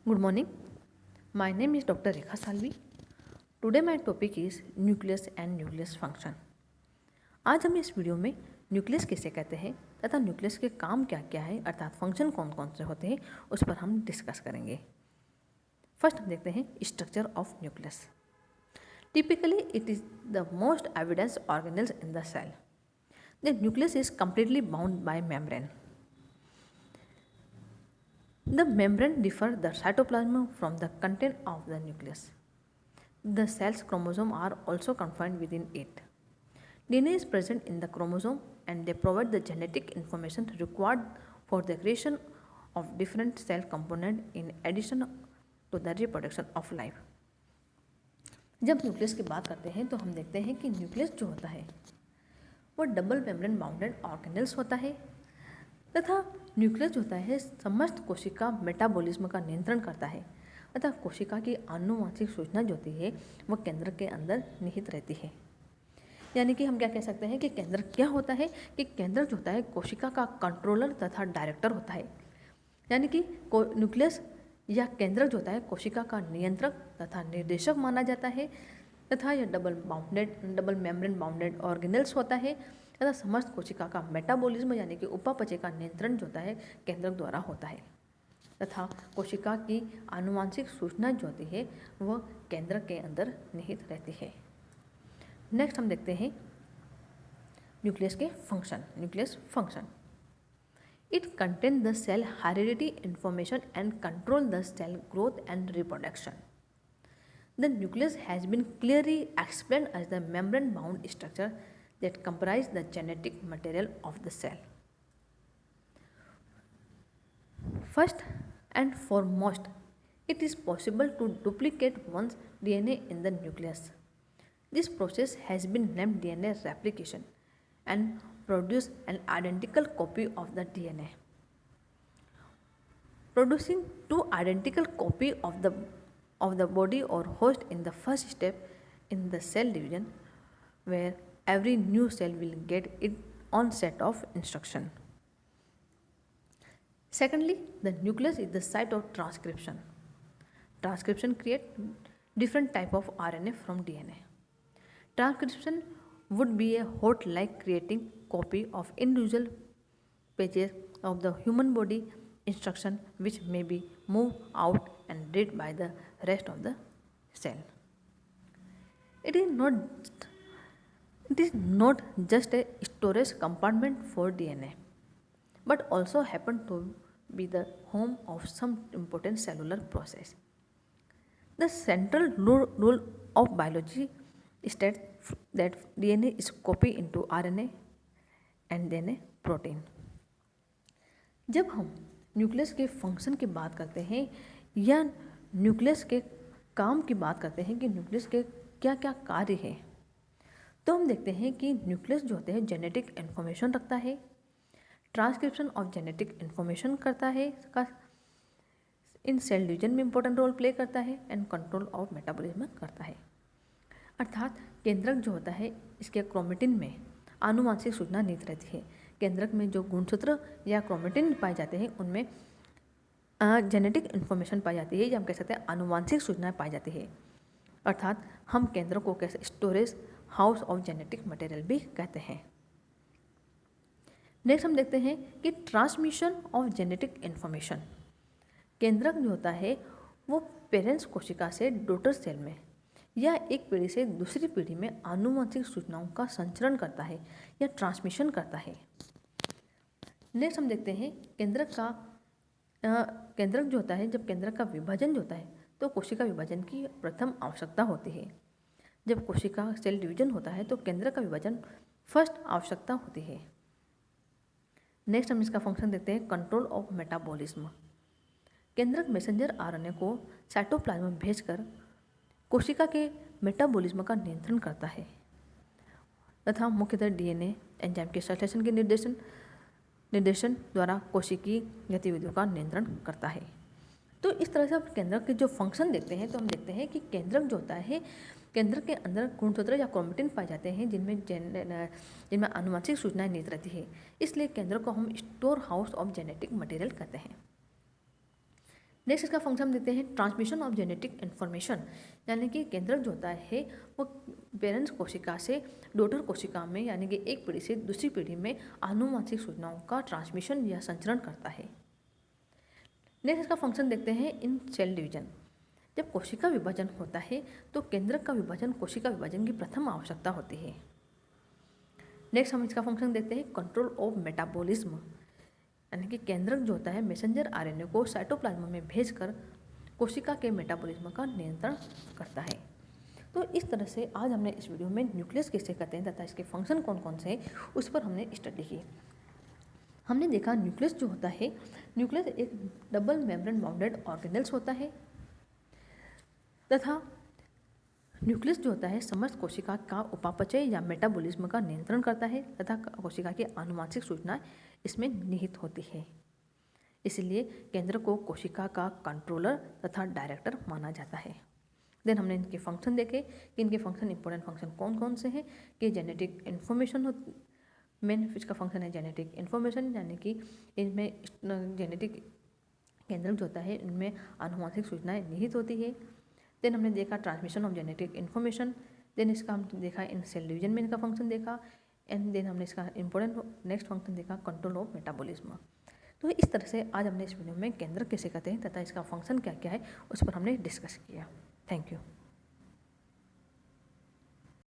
Good morning. My name is Dr. Rekha Salvi. Today my topic is nucleus and nucleus function. आज हम इस video में nucleus किसे कहते हैं तथा न्यूक्लियस के काम क्या क्या है अर्थात फंक्शन कौन कौन से होते हैं उस पर हम डिस्कस करेंगे। फर्स्ट हम देखते हैं structure of nucleus. Typically it is the most evidence organelles in the cell. The nucleus is completely bound by membrane. The membrane differs the cytoplasm from the content of the nucleus. The cell's chromosomes are also confined within it. DNA is present in the chromosome and they provide the genetic information required for the creation of different cell components in addition to the reproduction of life. जब nucleus की बात करते हैं तो हम देखते हैं कि न्यूक्लियस जो होता है वो डबल मेम्ब्रेन बाउंडेड ऑर्गेनेल्स होता है तथा न्यूक्लियस जो होता है समस्त कोशिका मेटाबॉलिज्म का नियंत्रण करता है तथा कोशिका की आनुवंशिक सूचना जो होती है वह केंद्र के अंदर निहित रहती है। यानी कि हम क्या कह सकते हैं कि केंद्र क्या होता है कि केंद्र जो होता है कोशिका का कंट्रोलर तथा डायरेक्टर होता है। यानी कि न्यूक्लियस या केंद्र जो होता है कोशिका का नियंत्रक तथा निर्देशक माना जाता है तथा यह डबल मेम्ब्रेन बाउंडेड ऑर्गेनेल्स होता है तथा समस्त कोशिका का मेटाबॉलिज्म यानी कि उपापचय का नियंत्रण जो होता है केंद्रक द्वारा होता है तथा कोशिका की आनुवांशिक सूचना जो होती है वह केंद्र के अंदर निहित रहती है। नेक्स्ट हम देखते हैं न्यूक्लियस के फंक्शन। Nucleus function it contain the cell heredity information and control the cell growth and reproduction. The nucleus has been clearly explained as the membrane-bound structure that comprise the genetic material of the cell. First and foremost, it is possible to duplicate one's DNA in the nucleus. This process has been named DNA replication and produce an identical copy of the DNA. Producing two identical copy of the body or host in the first step in the cell division, where every new cell will get its own set of instruction. Secondly, the nucleus is the site of transcription. Transcription creates different type of RNA from DNA. Transcription would be a hot like creating copy of individual pages of the human body instruction which may be moved out and read by the rest of the cell. It is not just a storage compartment for DNA, but also happen to be the home of some important cellular process. The central rule of biology states that DNA is copied into RNA and then a protein. जब हम nucleus के function की बात करते हैं या nucleus के काम की बात करते हैं कि न्यूक्लियस के क्या क्या कार्य हैं, तो हम देखते हैं कि न्यूक्लियस जो होते हैं जेनेटिक इन्फॉर्मेशन रखता है, ट्रांसक्रिप्शन ऑफ जेनेटिक इन्फॉर्मेशन करता है, इन सेल डिवीजन में इंपॉर्टेंट रोल प्ले करता है एंड कंट्रोल ऑफ मेटाबॉलिज्म करता है। अर्थात केंद्रक जो होता है इसके क्रोमेटिन में आनुवांशिक सूचना निहित रहती है। केंद्रक में जो गुणसूत्र या क्रोमेटिन पाए जाते हैं उनमें जेनेटिक इन्फॉर्मेशन पाई जाती है या हम कह सकते हैं आनुवांशिक सूचनाएं पाई जाती है। अर्थात हम केंद्र को कैसे storage house of genetic material भी कहते हैं। नेक्स्ट हम देखते हैं कि ट्रांसमिशन ऑफ जेनेटिक इन्फॉर्मेशन। केंद्रक जो होता है वो पेरेंट्स कोशिका से डॉटर सेल में या एक पीढ़ी से दूसरी पीढ़ी में आनुवंशिक सूचनाओं का संचरण करता है या ट्रांसमिशन करता है। नेक्स्ट हम देखते हैं केंद्रक जो होता है जब केंद्रक का विभाजन जो होता है तो कोशिका विभाजन की प्रथम आवश्यकता होती है। जब कोशिका सेल डिवीजन होता है तो केंद्रक का विभाजन फर्स्ट आवश्यकता होती है। नेक्स्ट हम इसका फंक्शन देखते हैं कंट्रोल ऑफ मेटाबॉलिज्म। केंद्रक मैसेंजर आरएनए को साइटोप्लाज्म में भेजकर कोशिका के मेटाबॉलिज्म का नियंत्रण करता है तथा मुख्यतः डीएनए एंजाइम के संश्लेषण के निर्देशन द्वारा कोशिकीय गतिविधियों का नियंत्रण करता है। तो इस तरह से आप केंद्रक के जो फंक्शन देखते हैं तो हम देखते हैं कि केंद्रक जो होता है केंद्र के अंदर गुणसूत्र या क्रोमेटिन पाए जाते हैं जिनमें आनुवंशिक सूचनाएं निहित रहती है। इसलिए केंद्र को हम store house of genetic material कहते हैं। नेक्स्ट इसका फंक्शन हम देखते हैं ट्रांसमिशन ऑफ जेनेटिक इन्फॉर्मेशन, यानी कि केंद्रक जो होता है वो पेरेंट्स कोशिका से डॉटर कोशिका में यानी कि एक पीढ़ी से दूसरी पीढ़ी में आनुवंशिक सूचनाओं का ट्रांसमिशन या संचरण करता है। नेक्स्ट इसका फंक्शन देखते हैं इन सेल डिवीजन। जब कोशिका विभाजन होता है तो केंद्रक का विभाजन कोशिका विभाजन की प्रथम आवश्यकता होती है। नेक्स्ट हम इसका फंक्शन देखते हैं कंट्रोल ऑफ मेटाबॉलिज्म, यानी कि केंद्रक जो होता है मैसेंजर आरएनए को साइटोप्लाज्म में भेजकर कोशिका के मेटाबॉलिज्म का नियंत्रण करता है। तो इस तरह से आज हमने इस वीडियो में न्यूक्लियस किसे कहते हैं तथा इसके फंक्शन कौन कौन से हैं उस पर हमने स्टडी की। हमने देखा न्यूक्लियस जो होता है, न्यूक्लियस एक डबल मेम्ब्रेन बाउंडेड ऑर्गेनेल्स होता है तथा न्यूक्लियस जो होता है समस्त कोशिका का उपापचय या मेटाबॉलिज्म का नियंत्रण करता है तथा कोशिका की आनुवंशिक सूचनाएं इसमें निहित होती है। इसलिए केंद्र को कोशिका का कंट्रोलर तथा डायरेक्टर माना जाता है। देन हमने इनके फंक्शन देखे कि इनके फंक्शन इंपॉर्टेंट फंक्शन कौन कौन से हैं कि जेनेटिक इन्फॉर्मेशन मेन इसका फंक्शन है जेनेटिक इन्फॉर्मेशन, यानी कि इनमें जेनेटिक केंद्र जो होता है इनमें आनुवंशिक सूचनाएं निहित होती है। देन हमने देखा transmission of genetic information. Then इसका हम देखा इन सेल डिवीजन में इनका फंक्शन देखा एंड देन हमने इसका इंपॉर्टेंट नेक्स्ट फंक्शन देखा कंट्रोल ऑफ मेटाबॉलिज्म। तो इस तरह से आज हमने इस वीडियो में केंद्र किसे कहते हैं तथा इसका फंक्शन क्या क्या है उस पर हमने डिस्कस किया। Thank you.